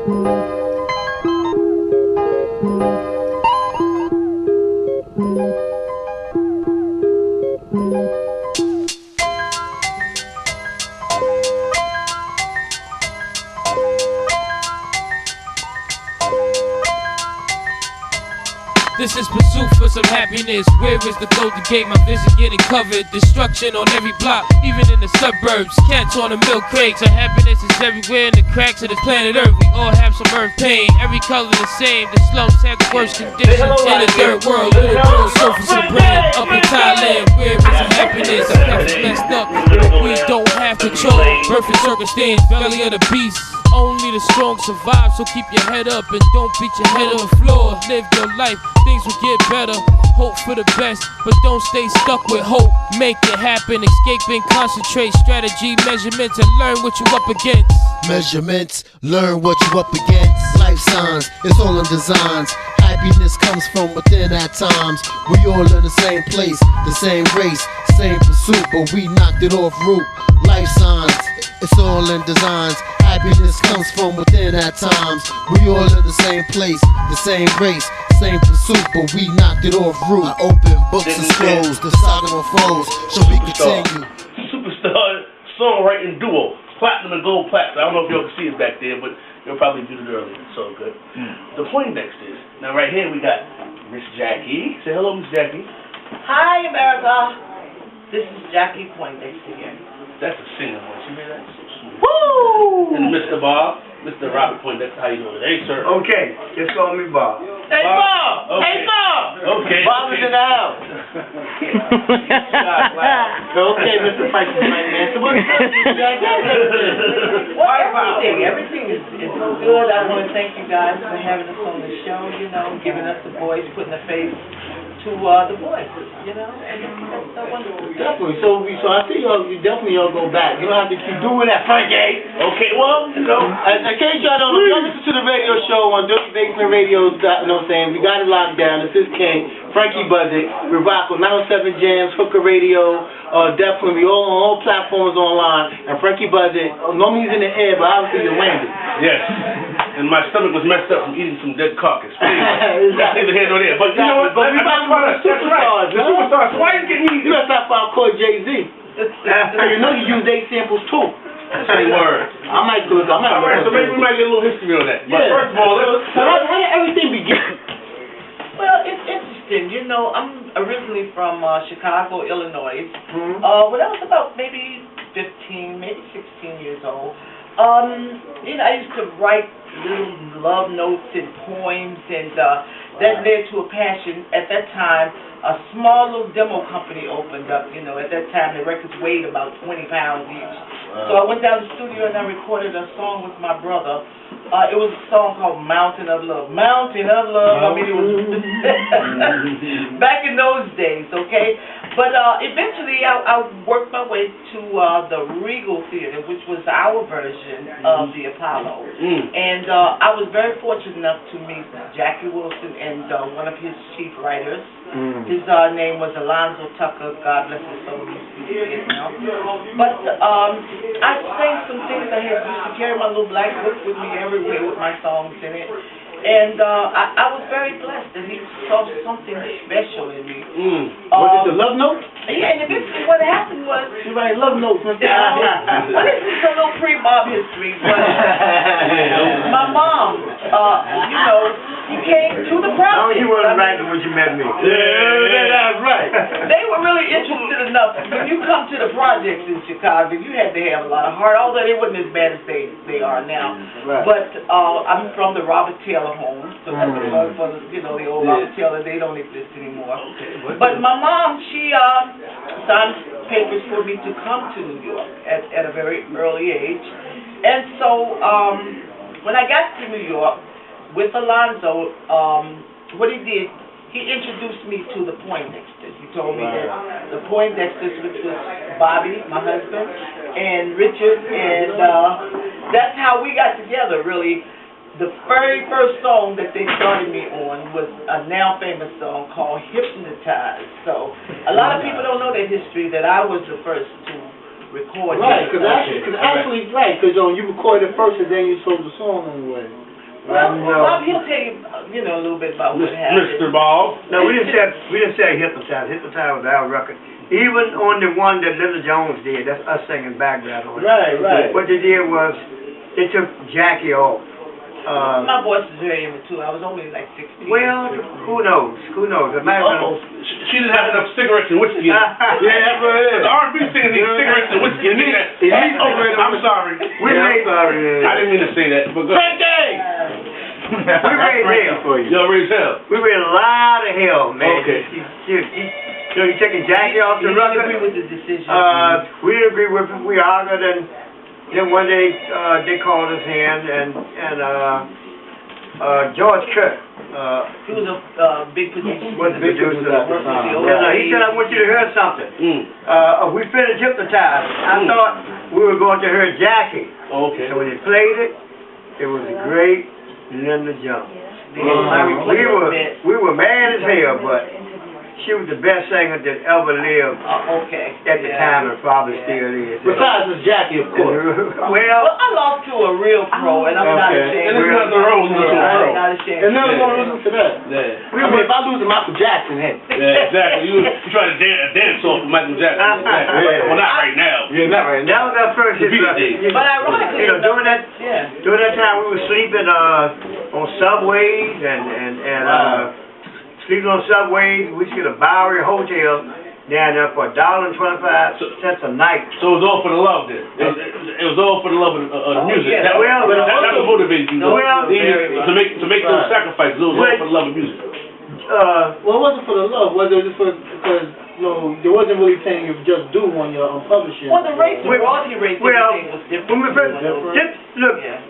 This is pursuit for some happiness. Where is the golden gate? My vision getting covered. Destruction on every block, even in the suburbs. Cats on the milk crates. Our happiness is everywhere in the cracks of the planet Earth. We all have some earth pain. Every color the same. The slums have the worst conditions in the third world. Little girls surfing some brand up in Thailand. Where is the happiness? Our life is messed up. We don't have control. Birth and circumstance, belly of the beast. Only the strong survive, so keep your head up and don't beat your head on the floor. Live your life, things will get better. Hope for the best, but don't stay stuck with hope. Make it happen, escape and concentrate. Strategy, measurements, and learn what you up against. Measurements, learn what you up against. Life signs, it's all in designs. Happiness comes from within at times. We all in the same place, the same race, same pursuit, but we knocked it off route. Life signs, it's all in designs. Happiness comes from within at times. We all in the same place, the same race, same pursuit, but we knocked it off route. I open books and scrolls, the saga unfolds, so we continue. Superstar songwriting duo, platinum and gold plaques. I don't know if y'all can see it back there, but you'll probably viewed it earlier. It's all good. The Poindexters. Now right here we got Miss Jackie. Say hello, Miss Jackie. Hi, America. This is Jackie Poindexter here. That's a singer voice. You hear that? So sweet. Woo! And Mr. Bob, Mr. Robert Poindexter. How you doing today, sir? Okay, just call me Bob. Hey, Bob! Okay. Hey, Bob! Okay. Bob is in the house. Okay, Mr. Franky, man. So what's Well, everything is good. I want to thank you guys for having us on the show, you know, giving us the voice, putting a face to the voices, you know, and that's so wonderful. Definitely. So I see y'all. You definitely all go back. You don't have to keep doing that, Franky. Okay, well, you know. In case y'all don't know, y'all listen to the radio show on DRTYBSMNT. You know what I'm saying? We got it locked down. This is King, Franky Buzzert. We rock with 907 Jams, Hooker Radio. Definitely, we all on all platforms online. And Franky Buzzert, normally he's in the air, but obviously you landed. Yes. And my stomach was messed up from eating some dead carcass. Anyway, that's neither here nor there. But you know what? But we about to be superstars. The superstars. So why you getting me? You got that file called Jay-Z. You know you use their samples too. Say word. I might do it. All right, so maybe we might get a little history on that. But yeah. First of all, how did everything begin? Well, it's interesting. You know, I'm originally from Chicago, Illinois. When I was about maybe 15, maybe 16 years old, you know, I used to write little love notes and poems, and that led to a passion. At that time, a small little demo company opened up. You know, at that time, the records weighed about 20 pounds each. So I went down to the studio and I recorded a song with my brother. It was a song called Mountain of Love. Mountain of Love. I mean, it was back in those days, okay? But eventually I worked my way to the Regal Theater, which was our version of the Apollo. And I was very fortunate enough to meet Jackie Wilson and one of his chief writers. His name was Alonzo Tucker. God bless his soul. He's dead now. But I sang some things. I used to carry my little black book with me everywhere with my songs in it. And I was very blessed that he saw something special in me. Was it the love note? Yeah, and eventually what happened was... You write love notes. Well, this is a little pre-Bob history, but my mom, you know, he came to the project. Oh, he wasn't right when you met me. Yeah, that's right. They were really interested enough. When you come to the projects in Chicago, you had to have a lot of heart, although they wasn't as bad as they are now. Right. But I'm from the Robert Taylor home, so that's for the, you know, the old Robert Taylor. They don't exist anymore. Okay. But my mom, she signed papers for me to come to New York at a very early age. And so when I got to New York with Alonzo, what he did, he introduced me to the Poindexters. He told me that the Poindexters, which was Bobby, my husband, and Richard, and that's how we got together, really. The very first song that they started me on was a now famous song called Hypnotized. So a lot of people don't know that history, that I was the first to record. Right, because actually, because you recorded it first and then you sold the song anyway. Well, Bob, he'll tell you, a little bit about what happened. Mr. Ball. No, we didn't say hypnotized. Hypnotized was our record. Even on the one that Little Jones did, that's us singing background on it. Right. What they did was they took Jackie off. My voice is very immature. I was only like 16. Well, who knows? Who knows? It might have been. She didn't have enough cigarettes and whiskey. Yeah, that's what it is. The R&B singer needs cigarettes and whiskey. I'm sorry. I didn't mean to say that. But Franky! We raised hell. Y'all raised hell. We raised a lot of hell, man. Okay. You taking Jackie off the record? We didn't agree with the decision. We didn't agree with it. We argued, and then one day they called us in, and George Kirk. He was a big producer. Was the producer. And he said, I want you to hear something. We finished Hypnotized. I thought we were going to hear Jackie. Okay. And when he played it, it was great. Linda Jones. We were mad as hell, but she was the best singer that ever lived at the time, and probably still is. Besides Miss Jackie, of course. Well, I lost to a real pro, and I'm not ashamed. And there's nothing wrong with a pro. I'm not ashamed. And nothing wrong with to that. Yeah. I mean, if I lose to Michael Jackson, hey. Yeah, exactly. You try to dance off of Michael Jackson. Exactly. Well, not right now. Yeah, not right that now. was our first hit. But ironically, during that time we were sleeping on subways and sleeping on subways. We used to get a Bowery hotel down there for $1.25 a night. So it was all for the love then. It was all for the love of the music. Yeah. That was motivated you. To make those sacrifices. It was all for the love of music. Well, it wasn't for the love. Was it just because there wasn't really paying you just due on your publishing? Well, the royalty rate everything was different. When we first,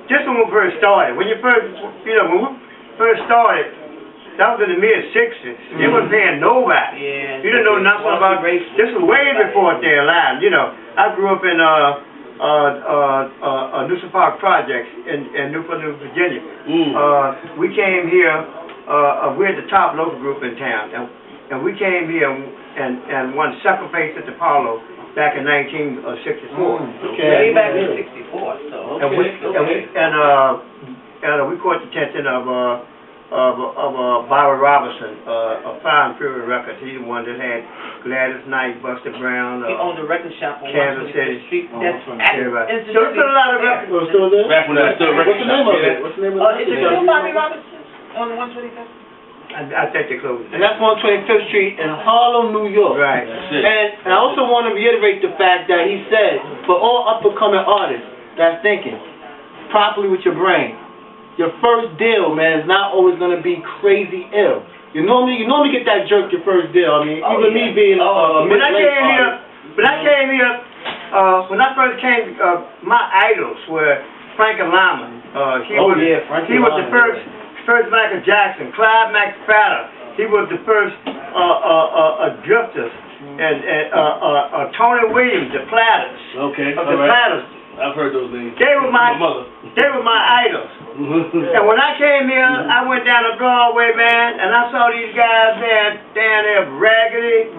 just when we first started, when we first started, that was in the mid-60s. They wasn't paying nobody. Yeah. You didn't know nothing about race. This was way before their line. I grew up in Newsom Park Projects in Newport News, Virginia. We came here. We're the top local group in town, and we came here and won second place at the Apollo back in 1964. Way back in '64. So. And we caught the attention of Bobby Robinson, of Fire and Fury Records. He's the one that had Gladys Knight, Buster Brown. He owned a record shop on Kansas 125th Street. Everybody. So we put a lot of records. Oh, still there? Back when I still record shop. What's the name of it? Is it still Bobby Robinson on 125th? I think they closed. And that's 125th Street in Harlem, New York. Right. And I also want to reiterate the fact that he said, for all up-and-coming artists that's thinking properly with your brain, your first deal, man, is not always going to be crazy ill. You normally get that jerk your first deal. I mean, even me being when I first came, my idols were Frank Lama. He was the first Michael Jackson. Clyde McSpatter. He was the first Drifters. And Tony Williams, the Platters. Okay. The Platters. I've heard those names. They were my mother. They were my idols. And when I came here, I went down to Broadway, man, and I saw these guys down there raggedy,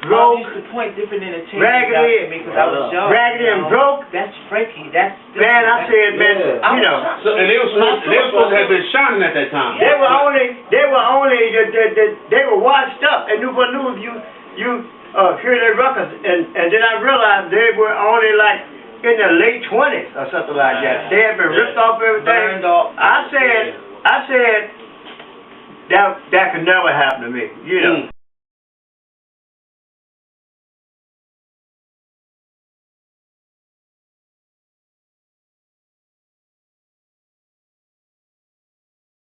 broke. I used to point different entertainment out to me because I was young. Raggedy and broke. That's Frankie. That's man. I said, man, So, and they were supposed to have been shining at that time. They were washed up in Newport News. You hear their records, and then I realized they were only like in their late 20s or something like that. They had been ripped off everything. I said that could never happen to me.